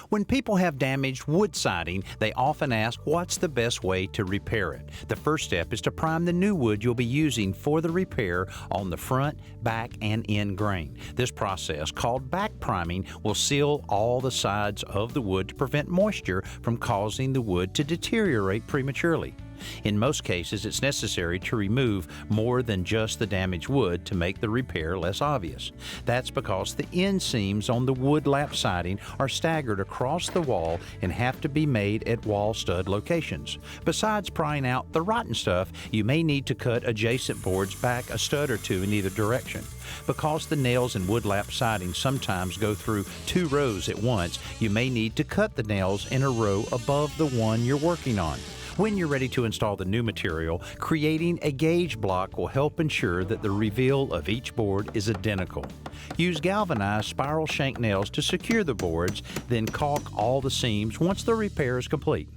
When people have damaged wood siding, they often ask what's the best way to repair it. The first step is to prime the new wood you'll be using for the repair on the front, back, and end grain. This process, called back priming, will seal all the sides of the wood to prevent moisture from causing the wood to deteriorate prematurely. In most cases, it's necessary to remove more than just the damaged wood to make the repair less obvious. That's because the end seams on the wood lap siding are staggered across the wall and have to be made at wall stud locations. Besides prying out the rotten stuff, you may need to cut adjacent boards back a stud or two in either direction. Because the nails in wood lap siding sometimes go through 2 rows at once, you may need to cut the nails in a row above the one you're working on. When you're ready to install the new material, creating a gauge block will help ensure that the reveal of each board is identical. Use galvanized spiral shank nails to secure the boards, then caulk all the seams once the repair is complete.